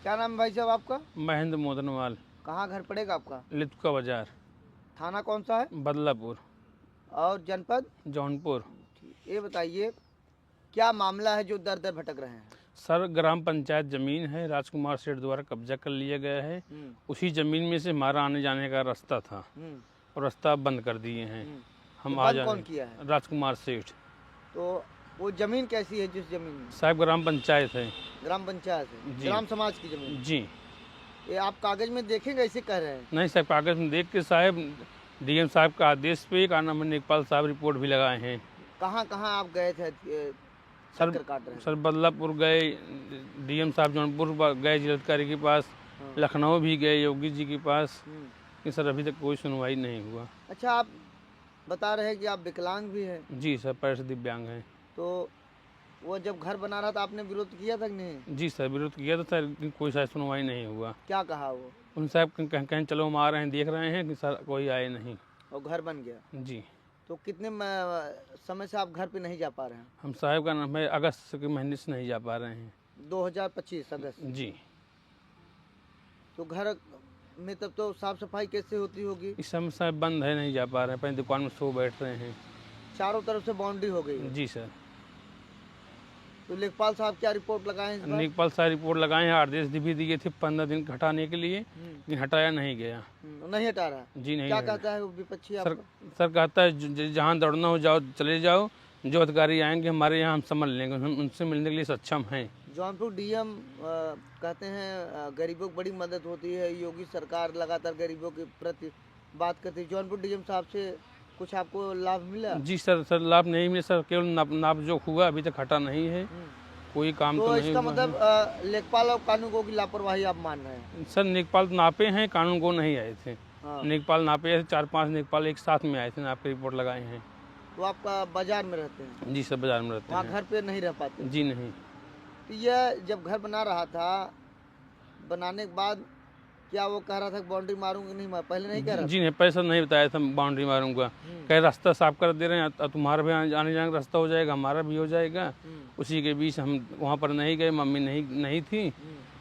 क्या नाम है भाई साहब आपका? महेंद्र मोदनवाल। कहाँ घर पड़ेगा आपका? लितुका बाजार, थाना कौन सा है? बदलापुर, और जनपद? जौनपुर। ये बताइए क्या मामला है जो दर दर भटक रहे हैं? सर, ग्राम पंचायत जमीन है, राजकुमार सेठ द्वारा कब्जा कर लिया गया है। उसी जमीन में से हमारा आने जाने का रास्ता था और रास्ता बंद कर दिए हैं। हम तो आ बंद कौन जाए किया है? राजकुमार सेठ तो वो जमीन कैसी है जिस जमीन में? साहब ग्राम पंचायत है। ग्राम पंचायत है, जी। ग्राम समाज की जमीन? जी ये आप कागज में देखेंगे ऐसे कह रहे हैं? नहीं साहब, कागज में देख के साहब डीएम साहब का आदेश पे का नाम है नेकपाल साहब रिपोर्ट भी लगाए हैं। कहाँ कहाँ आप गए थे चक्कर काट रहे हैं? सर बदलापुर गए, डीएम साहब जौनपुर गए जिलाधिकारी के पास, लखनऊ भी गए योगी जी के पास, कि सर अभी तक कोई सुनवाई नहीं हुआ। अच्छा, आप बता रहे हैं कि आप विकलांग भी हैं? जी सर, पैर से दिव्यांग हैं। तो वो जब घर बना रहा था आपने विरोध किया था कि नहीं? जी सर, विरोध किया था सर, लेकिन कोई शायद सुनवाई नहीं हुआ। क्या कहा वो? उन साहब कहीं चलो हम आ रहे हैं, देख रहे हैं, कि सर कोई आए नहीं। और घर बन गया? जी। तो कितने समय से आप घर पे नहीं जा पा रहे हैं? हम साहब का नाम है अगस्त के महीने से नहीं जा पा रहे हैं। 2025 अगस्त? जी। तो घर में तब तो साफ सफाई कैसे होती होगी? इस समय साहब बंद है, नहीं जा पा रहे हैं, अपनी दुकान में सो बैठ रहे हैं। चारों तरफ से बाउंड्री हो गई है? जी सर। तो लेखपाल साहब क्या रिपोर्ट लगाए हैं इस बार? लेखपाल साहब रिपोर्ट लगाए हैं, आदेश भी दिए थे 15 दिन हटाने के लिए, लेकिन हटाया नहीं गया। नहीं हटा रहा? जी नहीं। क्या कहता है वो विपक्षी सर, आपका? सर कहता है जहाँ दौड़ना हो जाओ, चले जाओ, जो अधिकारी आएंगे हमारे यहाँ हम संभाल लेंगे, हम उनसे मिलने के लिए सक्षम हैं। जौनपुर डीएम कहते हैं गरीबों की बड़ी मदद होती है, योगी सरकार लगातार गरीबों के प्रति बात करती है। जौनपुर डीएम साहब से कुछ आपको लाभ मिला? जी सर लाभ नहीं मिला सर, केवल नाप जो हुआ अभी तक हटा नहीं है, कोई काम तो नहीं इसका हुआ मतलब लेखपाल और कानूनगो की लापरवाही आप मान रहे हैं? सर लेखपाल नापे हैं, कानून को नहीं आए थे। लेखपाल नापे थे, 4-5 लेखपाल एक साथ में आए थे, नाप के रिपोर्ट लगाए हैं। तो आपका बाजार में रहते हैं? जी सर, बाजार में रहते हैं। वहाँ घर पे नहीं रह पाते? जी नहीं। तो यह जब घर बना रहा था, बनाने के बाद क्या वो कह रहा था कि बाउंड्री मारूंगी नहीं, पहले नहीं कह रहा? जी नहीं, पैसा नहीं बताया था बाउंड्री मारूंगा, कह रास्ता साफ कर दे रहे हैं, तुम्हारा भी आने जाने का रास्ता हो जाएगा, हमारा भी हो जाएगा। उसी के बीच हम वहाँ पर नहीं गए, मम्मी नहीं थी,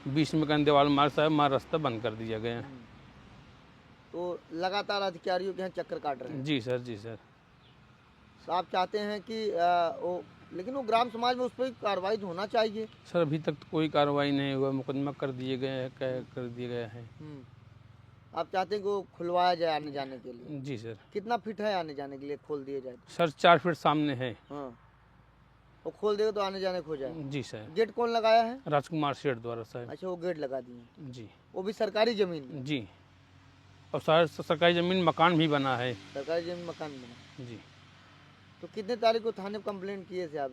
बीच में कहीं दीवार मार साहब हमारा रास्ता बंद कर दिया गया। तो लगातार अधिकारियों के यहाँ चक्कर काट रहे हैं? जी सर। जी सर। तो आप चाहते हैं कि लेकिन वो ग्राम समाज में उस पर कार्रवाई होना चाहिए? सर अभी तक तो कोई कार्रवाई नहीं हुआ, मुकदमा कर दिए गए कर दिया गया है। आप चाहते हैं कि वो खुलवाया जाए आने जाने के लिए? जी सर। कितना फीट है आने जाने के लिए खोल दिया जाए? सर 4 फीट सामने है। हाँ, वो खोल देगा तो आने जाने हो जाए? जी सर। गेट कौन लगाया है? राजकुमार सेठ द्वारा साहब। अच्छा, वो गेट लगा दिए? जी। वो भी सरकारी जमीन में? जी, और सरकारी जमीन मकान भी बना है। सरकारी जमीन मकान बना? जी। तो कितने तारीख को थाने में कंप्लेंट किए थे आप?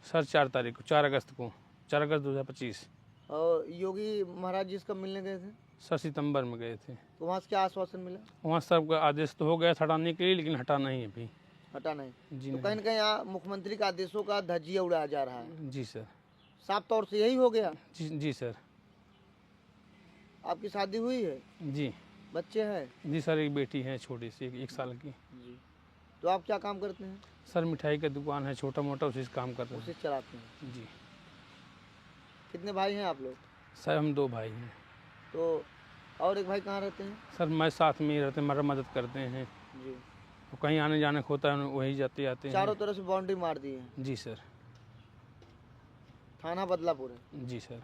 सर 4 तारीख को, 4 अगस्त को, 4 अगस्त 2025। और योगी महाराज जी इसका मिलने गए थे? सर सितंबर में गए थे। तो वहाँ से क्या आश्वासन मिला? वहाँ सबका आदेश तो हो गया हटाने के लिए, लेकिन हटा नहीं है अभी। हटा नहीं? जी तो नहीं। कहीं ना कहीं यहाँ मुख्यमंत्री का आदेशों का धज्जिया उड़ाया जा रहा है? जी सर। साफ तौर से यही हो गया? जी सर। आपकी शादी हुई है? जी। बच्चे हैं? जी सर, एक बेटी है छोटी सी, 1 साल की। जी। तो आप क्या काम करते हैं? सर मिठाई का दुकान है छोटा मोटा, उसी से काम कर रहे उसे हैं। चलाते हैं? जी। कितने भाई हैं आप लोग? सर हम 2 भाई हैं। तो और एक भाई कहाँ रहते हैं? सर मैं साथ में ही रहते हैं, मेरा मदद करते हैं। जी। तो कहीं आने जाने को होता है वही जाते आते हैं। चारों तरफ से बाउंड्री मार दी है? जी सर। थाना बदलापुर है? जी सर।